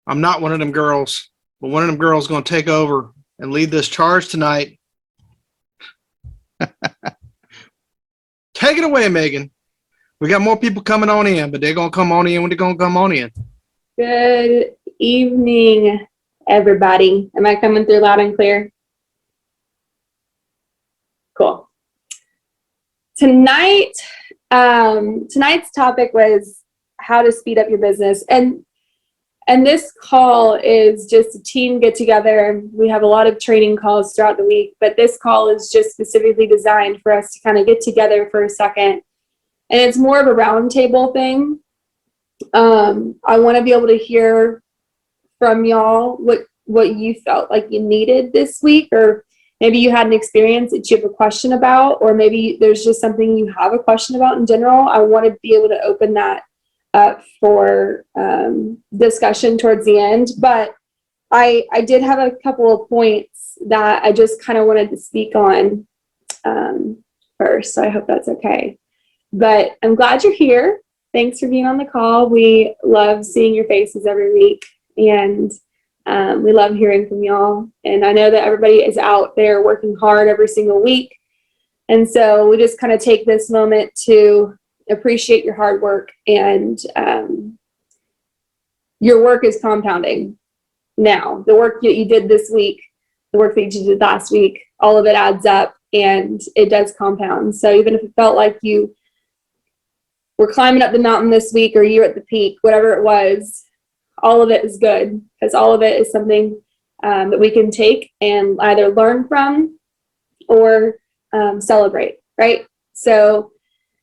I'm not one of them girls, but one of them girls is going to take over and lead this charge tonight. Take it away, Megan. We got more people coming on in, but they're going to come on in when they're going to come on in. Good evening, everybody. Am I coming through loud and clear? Cool. Tonight's topic was how to speed up your business. And this call is just a team get together. We have a lot of training calls throughout the week, but this call is just specifically designed for us to kind of get together for a second. And it's more of a roundtable thing. I want to be able to hear from y'all what you felt like you needed this week, or maybe you had an experience that you have a question about, or maybe there's just something you have a question about in general. I want to be able to open that up for discussion towards the end. But I did have a couple of points that I just kind of wanted to speak on first. So I hope that's okay. But I'm glad you're here. Thanks for being on the call. We love seeing your faces every week, and we love hearing from y'all. And I know that everybody is out there working hard every single week. And so we just kind of take this moment to appreciate your hard work, and your work is compounding now. The work that you did this week, the work that you did last week, all of it adds up and it does compound. So even if it felt like you were climbing up the mountain this week, or you're at the peak, whatever it was, all of it is good, because all of it is something that we can take and either learn from or celebrate, right? So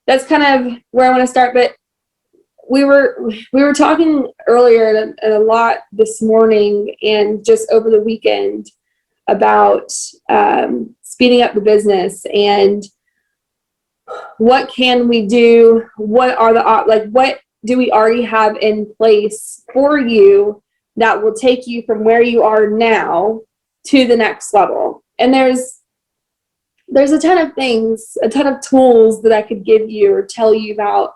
that's kind of where I want to start. But we were talking earlier and a lot this morning and just over the weekend about speeding up the business and what can we do? What are what do we already have in place for you that will take you from where you are now to the next level? And there's a ton of things, a ton of tools that I could give you or tell you about.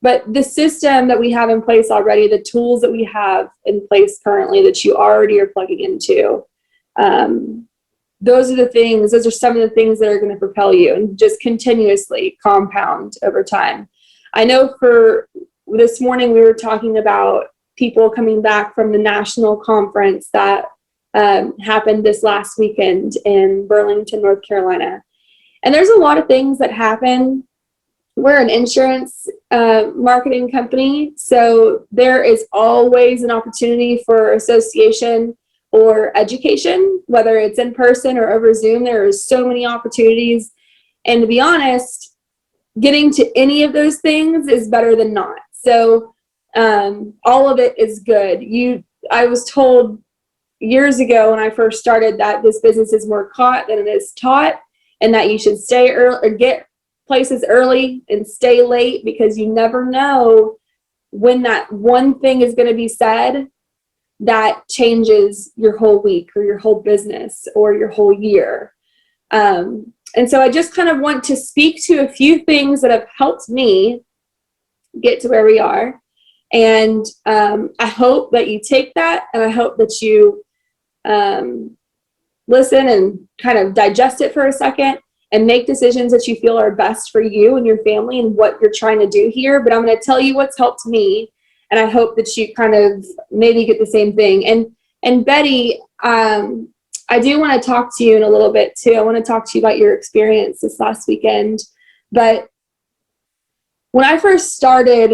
But the system that we have in place already, the tools that we have in place currently that you already are plugging into, those are some of the things that are going to propel you and just continuously compound over time. I know for this morning, we were talking about people coming back from the national conference that happened this last weekend in Burlington, North Carolina. And there's a lot of things that happen. We're an insurance marketing company, so there is always an opportunity for association or education, whether it's in person or over Zoom. There are so many opportunities. And to be honest, getting to any of those things is better than not. So all of it is good. I was told years ago when I first started that this business is more caught than it is taught, and that you should stay early or get places early and stay late, because you never know when that one thing is going to be said that changes your whole week or your whole business or your whole year. And so I just kind of want to speak to a few things that have helped me get to where we are. And I hope that you take that, and I hope that you listen and kind of digest it for a second and make decisions that you feel are best for you and your family and what you're trying to do here. But I'm going to tell you what's helped me, and I hope that you kind of maybe get the same thing. And Betty, I do want to talk to you in a little bit too. I want to talk to you about your experience this last weekend. But when I first started,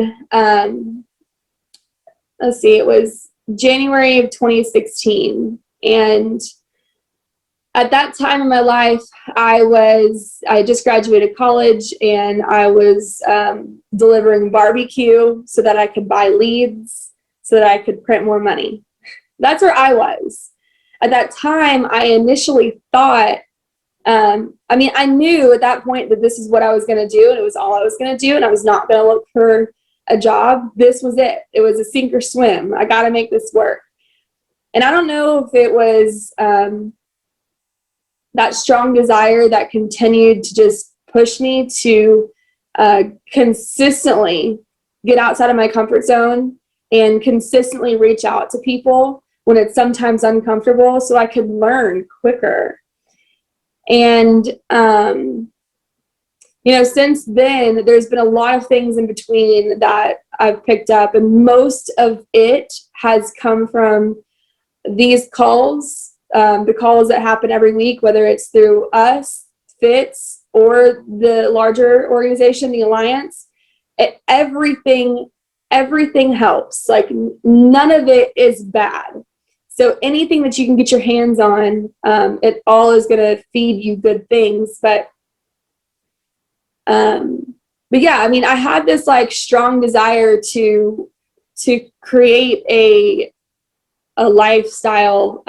it was January of 2016. And at that time in my life, I just graduated college, and I was delivering barbecue so that I could buy leads, so that I could print more money. That's where I was. At that time, I initially thought, I knew at that point that this is what I was going to do, and it was all I was going to do, and I was not going to look for a job. This was it. It was a sink or swim. I got to make this work. And I don't know if it was that strong desire that continued to just push me to consistently get outside of my comfort zone and consistently reach out to people when it's sometimes uncomfortable so I could learn quicker. And, since then, there's been a lot of things in between that I've picked up, and most of it has come from these calls, the calls that happen every week, whether it's through us, FITS, or the larger organization, the Alliance. Everything helps. Like, none of it is bad. So anything that you can get your hands on, it all is going to feed you good things. But yeah, I mean, I had this like strong desire to create a lifestyle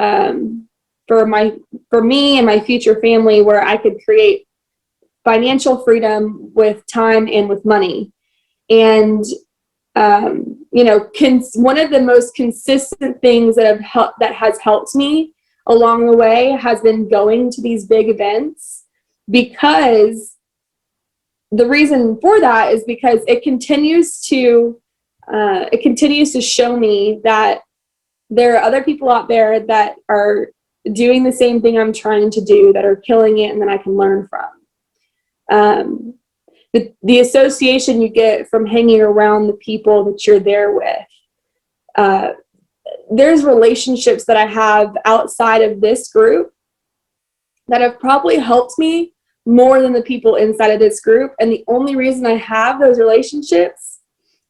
for me and my future family where I could create financial freedom with time and with money. And one of the most consistent things that has helped me along the way has been going to these big events, because the reason for that is because it continues to show me that there are other people out there that are doing the same thing I'm trying to do, that are killing it, and that I can learn from. The association you get from hanging around the people that you're there with. There's relationships that I have outside of this group that have probably helped me more than the people inside of this group. And the only reason I have those relationships,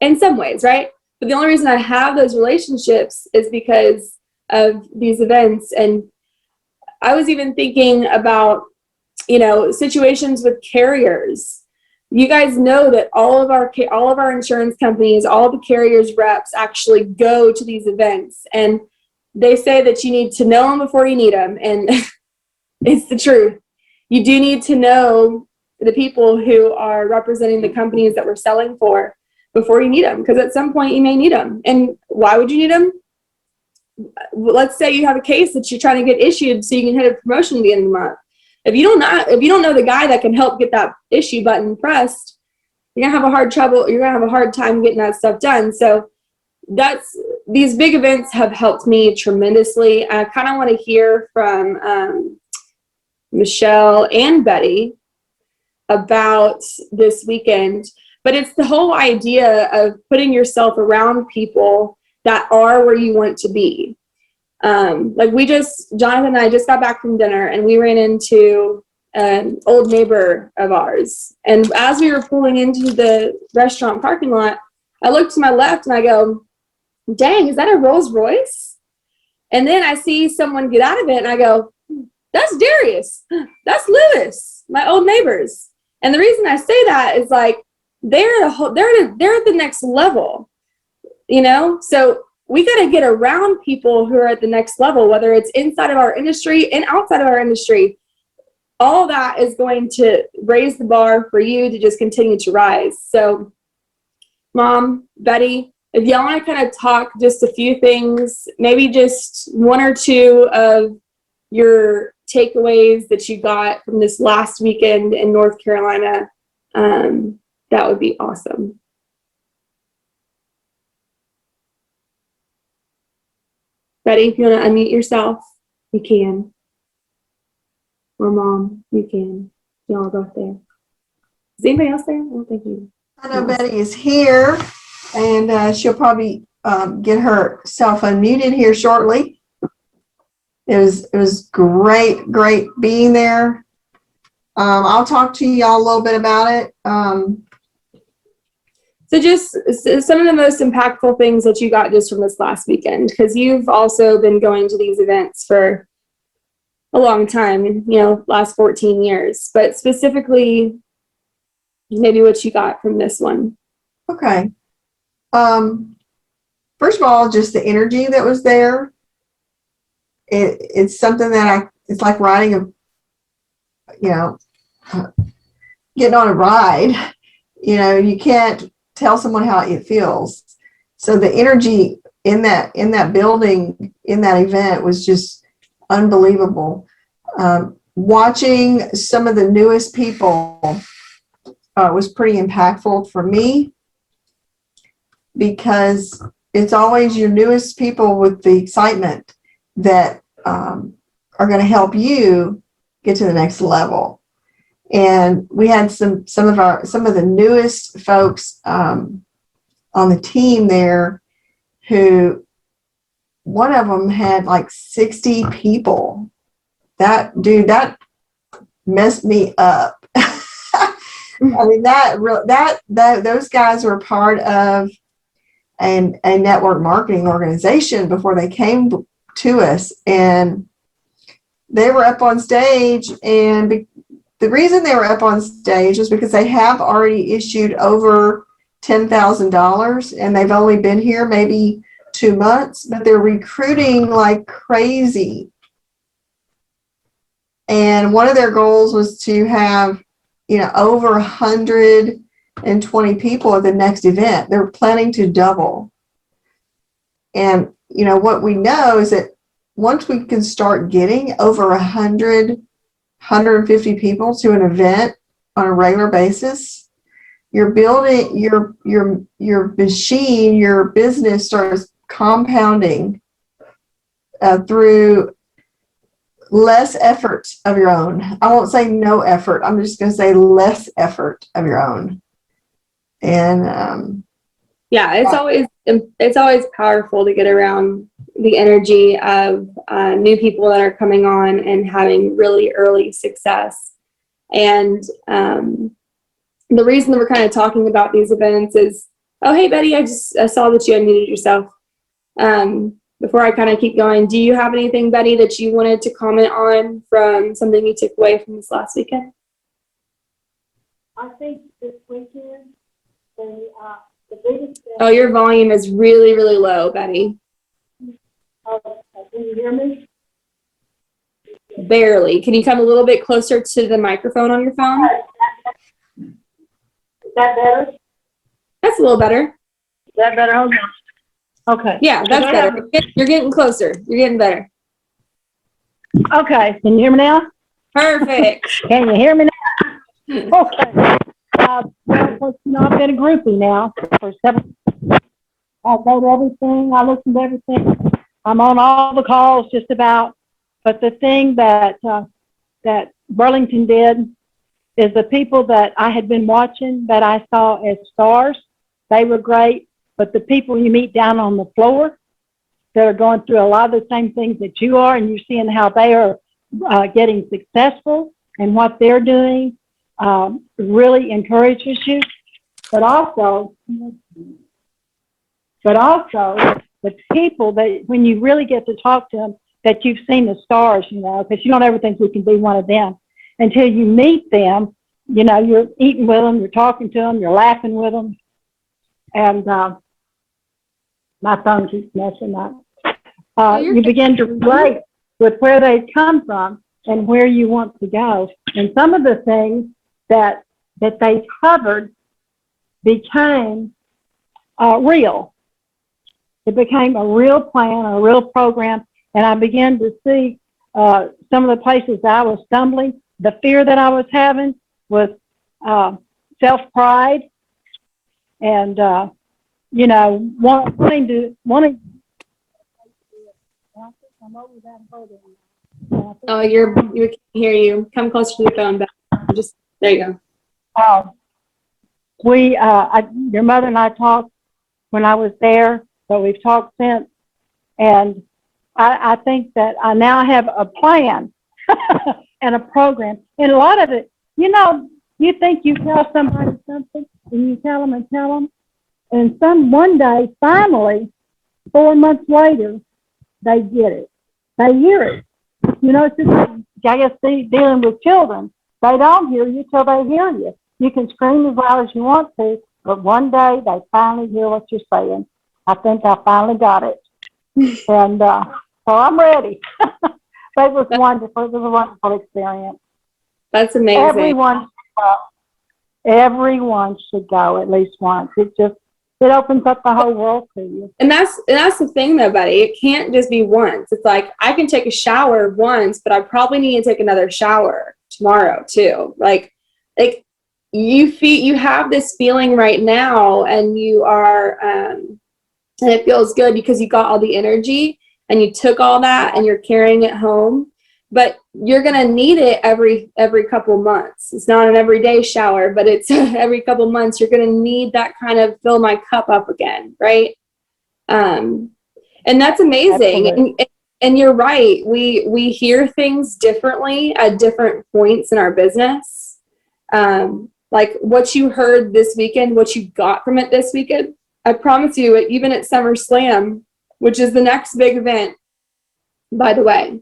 in some ways, right? But the only reason I have those relationships is because of these events. And I was even thinking about, situations with carriers. You guys know that all of our insurance companies, all the carriers reps actually go to these events, and they say that you need to know them before you need them. And it's the truth. You do need to know the people who are representing the companies that we're selling for before you need them, because at some point you may need them. And why would you need them? Let's say you have a case that you're trying to get issued so you can hit a promotion at the end of the month. If you don't know the guy that can help get that issue button pressed, you're gonna have a hard time getting that stuff done. So these big events have helped me tremendously. I kind of want to hear from Michelle and Betty about this weekend, but it's the whole idea of putting yourself around people that are where you want to be. Jonathan and I just got back from dinner, and we ran into an old neighbor of ours. And as we were pulling into the restaurant parking lot, I looked to my left and I go, dang, is that a Rolls Royce? And then I see someone get out of it and I go, that's Darius. That's Lewis, my old neighbors. And the reason I say that is like, they're at the next level, So we got to get around people who are at the next level, whether it's inside of our industry and outside of our industry. All that is going to raise the bar for you to just continue to rise. So, Mom, Betty, if y'all want to kind of talk just a few things, maybe just one or two of your takeaways that you got from this last weekend in North Carolina, that would be awesome. Betty, if you want to unmute yourself, you can. Or Mom, you can. Y'all are both there. Is anybody else there? I don't think you. I know Betty is here, and she'll probably get herself unmuted here shortly. It was great being there. I'll talk to y'all a little bit about it. So just some of the most impactful things that you got just from this last weekend, because you've also been going to these events for a long time, last 14 years, but specifically maybe what you got from this one. Okay. First of all, just the energy that was there. It's something that it's like riding getting on a ride. You can't tell someone how it feels. So the energy in that building, in that event, was just unbelievable. Watching some of the newest people was pretty impactful for me, because it's always your newest people with the excitement that are going to help you get to the next level. And we had some of the newest folks on the team there, who one of them had like 60 people. That messed me up. I mean, those guys were part of a network marketing organization before they came to us, and they were up on stage. And the reason they were up on stage was because they have already issued over $10,000, and they've only been here maybe 2 months, but they're recruiting like crazy. And one of their goals was to have, over 120 people at the next event. They're planning to double. And, what we know is that once we can start getting over 100, 150 people to an event on a regular basis, you're building your machine, your business starts compounding through less effort of your own. I won't say no effort. I'm just going to say less effort of your own. And yeah, it's always powerful to get around the energy of new people that are coming on and having really early success. And the reason that we're kind of talking about these events is, oh, hey, Betty, I saw that you unmuted yourself. Before I kind of keep going, do you have anything, Betty, that you wanted to comment on from something you took away from this last weekend? I think this weekend, the biggest thing. Oh, your volume is really, really low, Betty. Can you hear me? Barely. Can you come a little bit closer to the microphone on your phone? Is that better? That's a little better. Is that better? Hold on. Okay. Yeah, that's better. You're getting closer. You're getting better. Okay. Can you hear me now? Perfect. Can you hear me now? Okay. Well, I've been a groupie now for 7. I go to everything. I listen to everything. I'm on all the calls just about. But the thing that Burlington did is the people that I had been watching that I saw as stars, they were great. But the people you meet down on the floor that are going through a lot of the same things that you are, and you're seeing how they are getting successful and what they're doing, really encourages you. But also the people that, when you really get to talk to them, that you've seen the stars, because you don't ever think you can be one of them until you meet them. You're eating with them, you're talking to them, you're laughing with them. And my phone keeps messing up. You begin to relate with where they come from and where you want to go. And some of the things that they covered became real. It became a real plan, a real program. And I began to see some of the places I was stumbling. The fear that I was having was self-pride and wanting to. Oh, you can't hear you. Come closer to the phone, Beth. Just there you go. Your mother and I talked when I was there, but we've talked since, and I think that I now have a plan and a program, and a lot of it, you think you tell somebody something, and you tell them, and one day, finally, 4 months later, they get it. They hear it. It's just like, I guess, dealing with children. They don't hear you till they hear you. You can scream as loud as you want to, but one day they finally hear what you're saying. I think I finally got it. And so I'm ready. It was wonderful. It was a wonderful experience. That's amazing. Everyone should go at least once. It opens up the whole world to you. And that's the thing though, buddy. It can't just be once. It's like I can take a shower once, but I probably need to take another shower tomorrow too. Like you have this feeling right now, and you are and it feels good because you got all the energy and you took all that and you're carrying it home. But you're going to need it every couple months. It's not an everyday shower, but it's every couple months. You're going to need that kind of fill my cup up again, right? And that's amazing. And you're right. We hear things differently at different points in our business. Like what you heard this weekend, what you got from it this weekend. I promise you, even at SummerSlam, which is the next big event, by the way,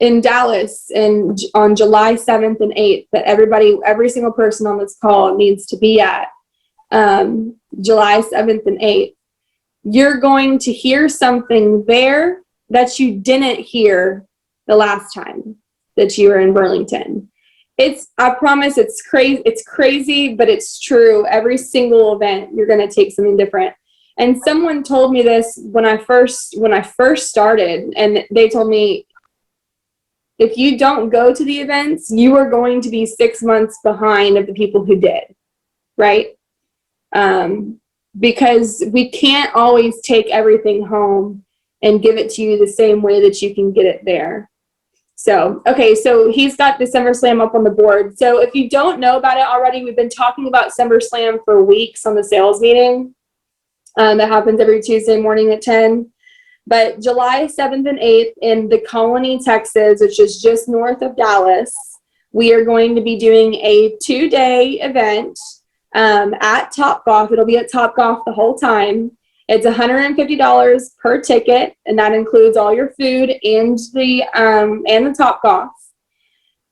in Dallas and on July 7th and 8th, that every single person on this call needs to be at, July 7th and 8th. You're going to hear something there that you didn't hear the last time that you were in Burlington. I promise it's crazy, but it's true. Every single event, you're going to take something different. And someone told me this when I first started, and they told me, if you don't go to the events, you are going to be 6 months behind of the people who did, right? Because we can't always take everything home and give it to you the same way that you can get it there. So, okay, so he's got the SummerSlam up on the board. So if you don't know about it already, we've been talking about SummerSlam for weeks on the sales meeting. That happens every Tuesday morning at 10. But July 7th and 8th in the Colony, Texas, which is just north of Dallas, we are going to be doing a 2-day event at Topgolf. It'll be at Topgolf the whole time. It's $150 per ticket, and that includes all your food and the Topgolf.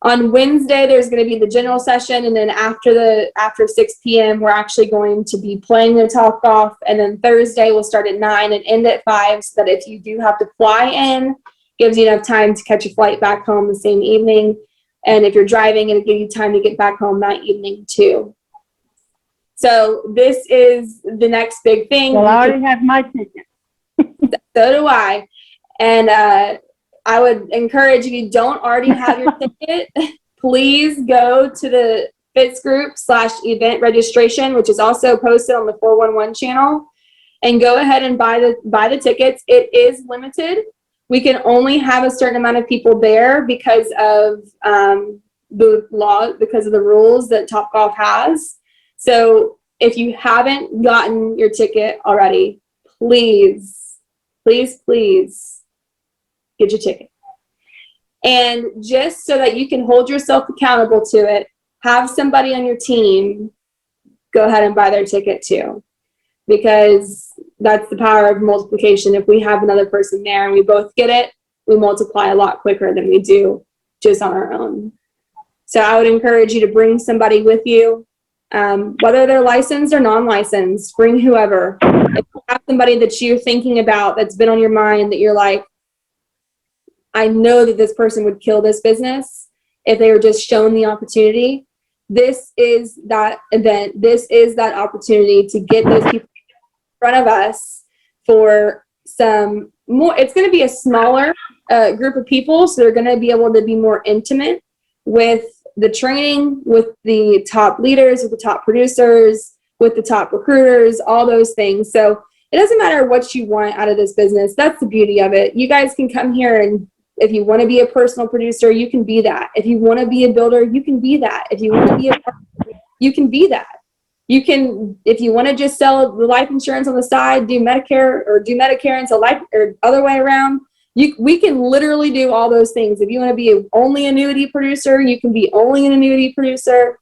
On Wednesday, there's going to be the general session, and then after 6 p.m., we're actually going to be playing the Topgolf, and then Thursday we'll start at 9 and end at 5, so that if you do have to fly in, gives you enough time to catch a flight back home the same evening, and if you're driving, it'll give you time to get back home that evening too. So this is the next big thing. Well, I already have my ticket. So do I. And I would encourage, if you don't already have your ticket, please go to the Fitz Group /event registration, which is also posted on the 411 channel, and go ahead and buy the tickets. It is limited. We can only have a certain amount of people there because of the law, because of the rules that Topgolf has. So if you haven't gotten your ticket already, please, please, please get your ticket. And just so that you can hold yourself accountable to it, have somebody on your team go ahead and buy their ticket too, because that's the power of multiplication. If we have another person there and we both get it, we multiply a lot quicker than we do just on our own. So I would encourage you to bring somebody with you, whether they're licensed or non-licensed. Bring whoever. If you have somebody that you're thinking about that's been on your mind, that you're like, I know that this person would kill this business if they were just shown the opportunity. This is that event. This is that opportunity to get those people in front of us for some more. It's going to be a smaller group of people, so they're going to be able to be more intimate with the training, with the top leaders, with the top producers, with the top recruiters, all those things. So it doesn't matter what you want out of this business. That's the beauty of it. You guys can come here, and if you want to be a personal producer, you can be that. If you want to be a builder, you can be that. If you want to be a partner, you can be that. You can, if you want to just sell the life insurance on the side, do Medicare and sell life, or other way around. We can literally do all those things. If you want to be only annuity producer, you can be only an annuity producer.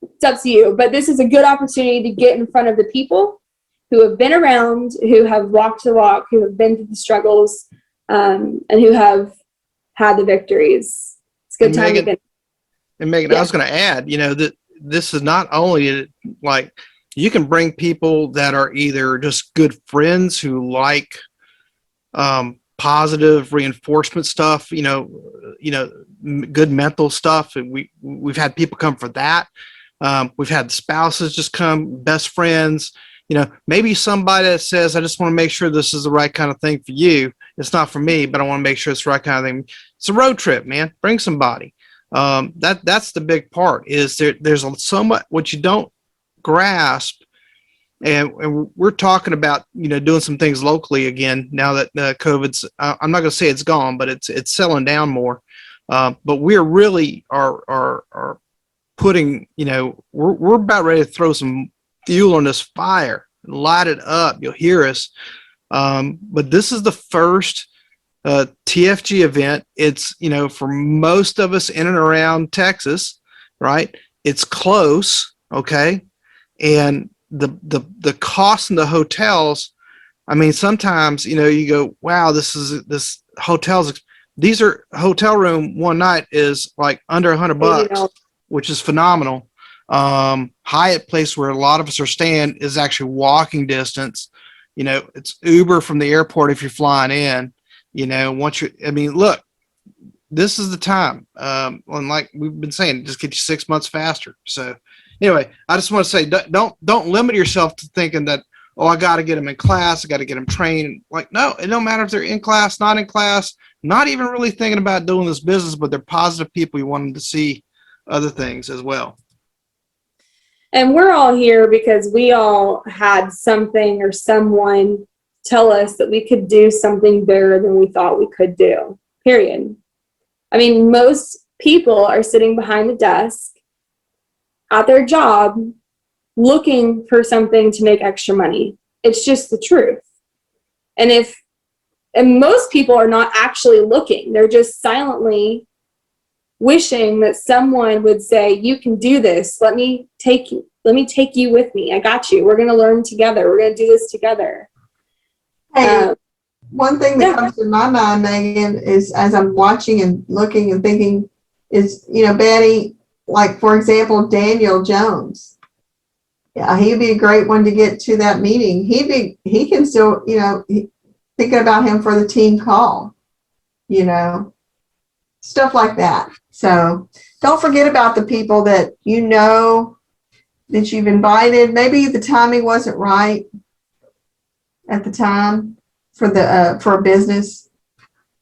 It's up to you. But this is a good opportunity to get in front of the people who have been around, who have walked the walk, who have been through the struggles, and who have had the victories. It's a good time to be. And Megan, I was going to add, that this is not only like you can bring people that are either just good friends who like positive reinforcement stuff, good mental stuff. And we've had people come for that. We've had spouses just come, best friends. Maybe somebody that says, I just want to make sure this is the right kind of thing for you. It's not for me, but I want to make sure it's the right kind of thing. It's a road trip, man. Bring somebody. That's the big part, is there's so much what you don't grasp and we're talking about, doing some things locally again now that COVID's, I'm not going to say it's gone, but it's settling down more. But we're really are putting, we're about ready to throw some fuel on this fire and light it up. You'll hear us. But this is the first TFG event. It's, for most of us in and around Texas, right? It's close. Okay. And the cost in the hotels, I mean, sometimes, you go, wow, this hotels, these are hotel room one night is like under $100, which is phenomenal. Hyatt place where a lot of us are staying is actually walking distance. It's Uber from the airport if you're flying in. Look, this is the time. And like we've been saying, just get you 6 months faster. So anyway, I just want to say, don't limit yourself to thinking that, oh, I got to get them in class, I got to get them trained. Like, no, it don't matter if they're in class, not in class, not even really thinking about doing this business, but they're positive people. You want them to see other things as well. And we're all here because we all had something or someone tell us that we could do something better than we thought we could do, period. I mean, most people are sitting behind the desk at their job looking for something to make extra money. It's just the truth. And most people are not actually looking. They're just silently wishing that someone would say, you can do this. Let me take you with me. I got you. We're going to learn together. We're going to do this together. Hey, one thing that comes to my mind, Megan, is as I'm watching and looking and thinking is, Betty, like, for example, Daniel Jones. Yeah, he'd be a great one to get to that meeting. He can still, thinking about him for the team call, stuff like that. So don't forget about the people that that you've invited. Maybe the timing wasn't right at the time for a business.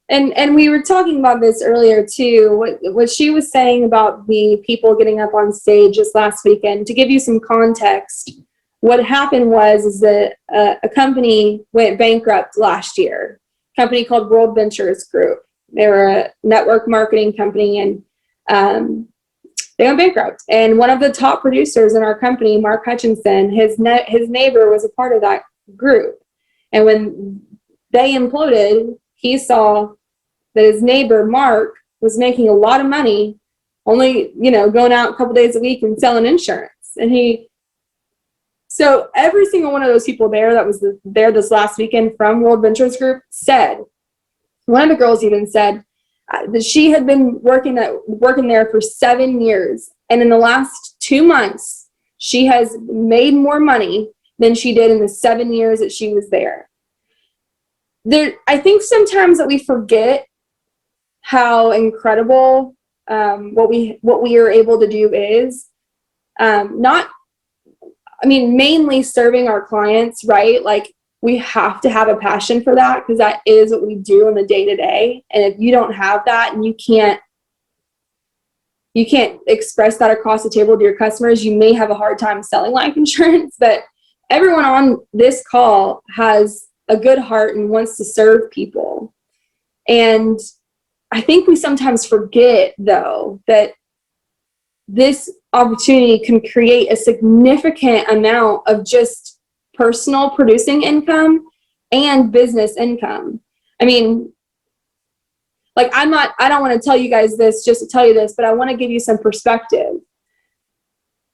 And we were talking about this earlier too. What she was saying about the people getting up on stage this last weekend. To give you some context, what happened is that a company went bankrupt last year. A company called World Ventures Group. They were a network marketing company, and they went bankrupt. And one of the top producers in our company, Mark Hutchinson, his neighbor was a part of that group. And when they imploded, he saw that his neighbor, Mark, was making a lot of money, only, going out a couple days a week and selling insurance. So every single one of those people there that was there this last weekend from World Ventures Group said, one of the girls even said that she had been working there for 7 years. And in the last 2 months, she has made more money than she did in the 7 years that she was there. I think sometimes that we forget how incredible what we are able to do is. Mainly serving our clients, right? Like, we have to have a passion for that because that is what we do in the day-to-day. And if you don't have that and you can't express that across the table to your customers, you may have a hard time selling life insurance. But everyone on this call has a good heart and wants to serve people. And I think we sometimes forget, though, that this opportunity can create a significant amount of just personal producing income and business income. I mean, like, I don't want to tell you guys this just to tell you this, but I want to give you some perspective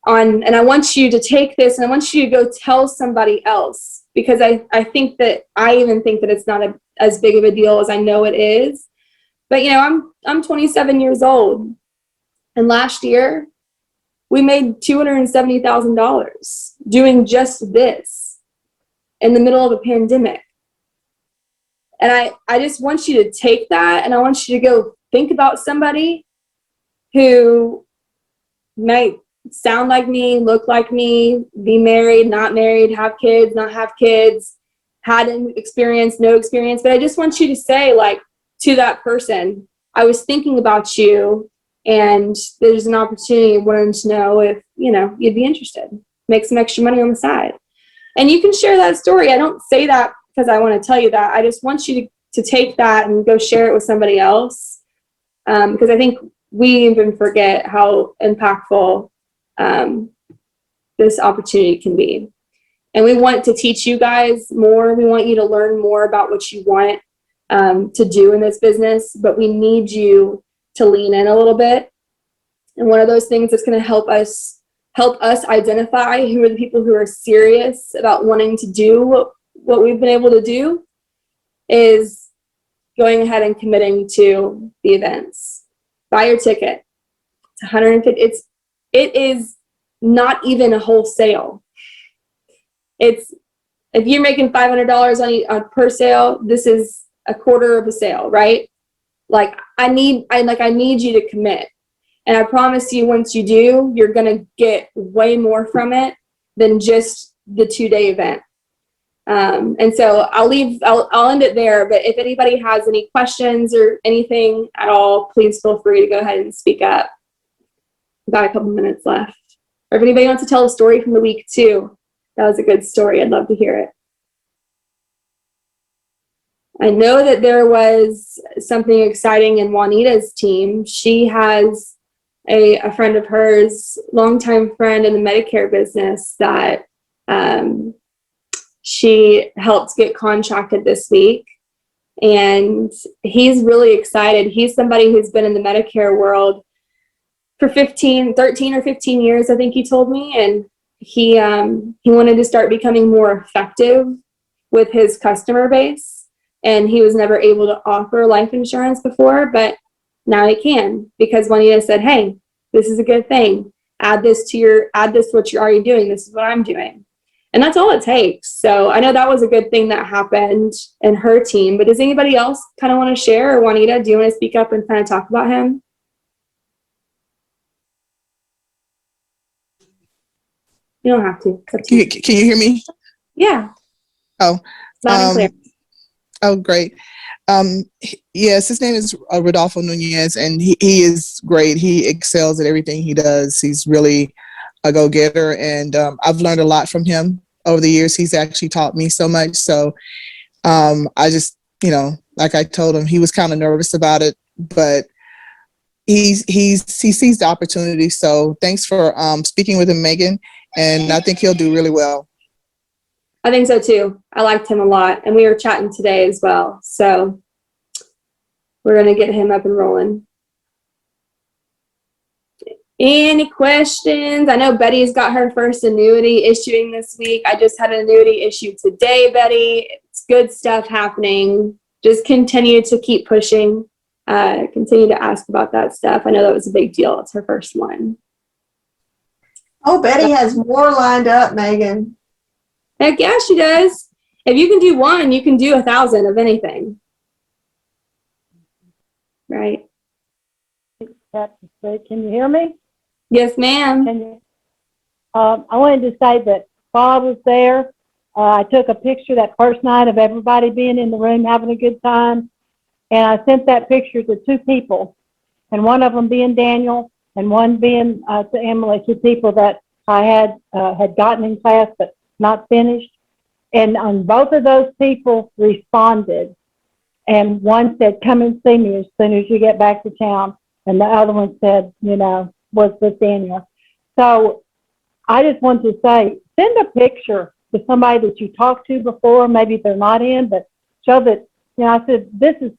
on, and I want you to take this and I want you to go tell somebody else, because I even think that it's not as big of a deal as I know it is. But I'm 27 years old, and last year we made $270,000 doing just this in the middle of a pandemic. And I just want you to take that, and I want you to go think about somebody who might sound like me, look like me, be married, not married, have kids, not have kids, had an experience, no experience. But I just want you to say, like, to that person, I was thinking about you, and there's an opportunity. I wanted to know if, you'd be interested. Make some extra money on the side. And you can share that story. I don't say that because I want to tell you that. I just want you to take that and go share it with somebody else. Because I think we even forget how impactful this opportunity can be. And we want to teach you guys more. We want you to learn more about what you want to do in this business, but we need you to lean in a little bit. And one of those things that's going to help us identify who are the people who are serious about wanting to do what we've been able to do is going ahead and committing to the events. Buy your ticket. It's 150. It is not even a wholesale. It's, if you're making $500 on per sale, this is a quarter of a sale, right? Like I need you to commit. And I promise you, once you do, you're going to get way more from it than just the 2-day event. And so I'll end it there. But if anybody has any questions or anything at all, please feel free to go ahead and speak up. We've got a couple minutes left. Or if anybody wants to tell a story from the week too, that was a good story. I'd love to hear it. I know that there was something exciting in Juanita's team. She has a friend of hers, longtime friend in the Medicare business, that she helped get contracted this week. And he's really excited. He's somebody who's been in the Medicare world for 13 or 15 years, I think he told me. And he wanted to start becoming more effective with his customer base. And he was never able to offer life insurance before, but now he can, because Juanita said, hey, this is a good thing. Add this to what you're already doing. This is what I'm doing. And that's all it takes. So I know that was a good thing that happened in her team, but does anybody else kind of want to share? Or Juanita, do you want to speak up and kind of talk about him? You don't have to. Can you hear me? Yeah. Oh, Loud and clear. Oh, great. Yes, his name is Rodolfo Nunez, and he is great. He excels at everything he does. He's really a go-getter, and I've learned a lot from him over the years. He's actually taught me so much. So I just, like I told him, he was kind of nervous about it, but he sees the opportunity. So thanks for speaking with him, Megan, and I think he'll do really well. I think so too. I liked him a lot, and we were chatting today as well. So we're going to get him up and rolling. Any questions? I know Betty's got her first annuity issuing this week. I just had an annuity issued today, Betty. It's good stuff happening. Just continue to keep pushing. Continue to ask about that stuff. I know that was a big deal. It's her first one. Oh, Betty has more lined up, Megan. Heck yeah, she does. If you can do one, you can do 1,000 of anything. Right. Can you hear me? Yes, ma'am. I wanted to say that while I was there, I took a picture that first night of everybody being in the room having a good time. And I sent that picture to 2 people, and one of them being Daniel and one being to Emily, 2 people that I had gotten in class but not finished. And on both of those people responded. And one said, come and see me as soon as you get back to town. And the other one said, was with Daniel. So I just want to say, send a picture to somebody that you talked to before. Maybe they're not in, but show that, I said, this is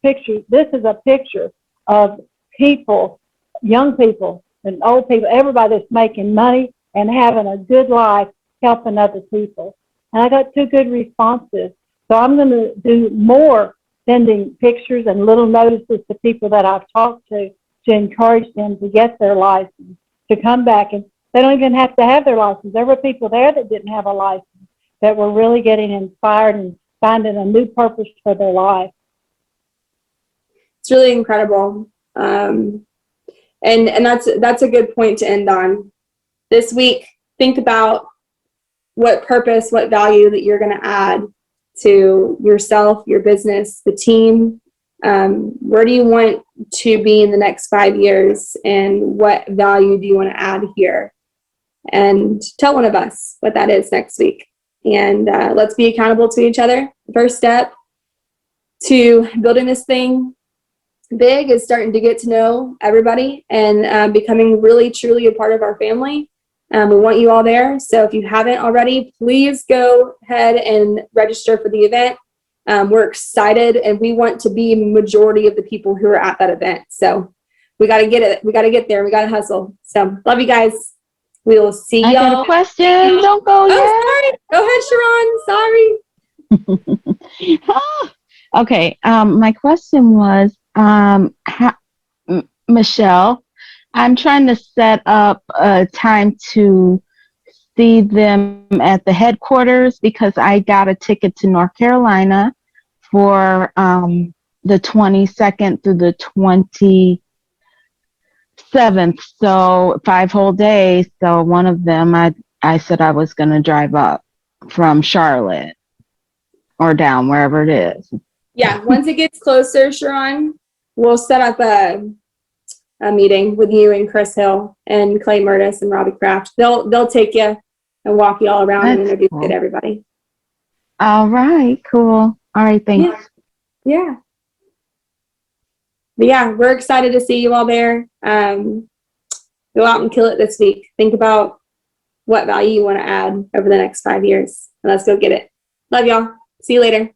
a picture of people, young people and old people, everybody that's making money and having a good life, helping other people. And I got 2 good responses. So I'm going to do more sending pictures and little notices to people that I've talked to encourage them to get their license, to come back. And they don't even have to have their license. There were people there that didn't have a license that were really getting inspired and finding a new purpose for their life. It's really incredible. And that's a good point to end on. This week, think about what purpose, what value that you're going to add to yourself, your business, the team. Where do you want to be in the next 5 years, and what value do you want to add here? And tell one of us what that is next week. and let's be accountable to each other. The first step to building this thing big is starting to get to know everybody and becoming really truly a part of our family. We want you all there. So if you haven't already, please go ahead and register for the event. We're excited and we want to be majority of the people who are at that event. So we got to get it. We got to get there. We got to hustle. So love you guys. We will see I y'all. got a question. Don't go yet. Oh, sorry. Go ahead, Sharon. Sorry. Okay. My question was, Michelle, I'm trying to set up a time to see them at the headquarters because I got a ticket to North Carolina for the 22nd through the 27th. So 5 whole days. So one of them, I said I was going to drive up from Charlotte or down wherever it is. Yeah, once it gets closer, Sharon, we'll set up a meeting with you and Chris Hill and Clay Murtis and Robbie Kraft. They'll take you and walk you all around and That's introduce cool. you to everybody. All right, cool. All right, thanks. Yeah. But yeah, we're excited to see you all there. Go out and kill it this week. Think about what value you want to add over the next 5 years. And let's go get it. Love y'all. See you later.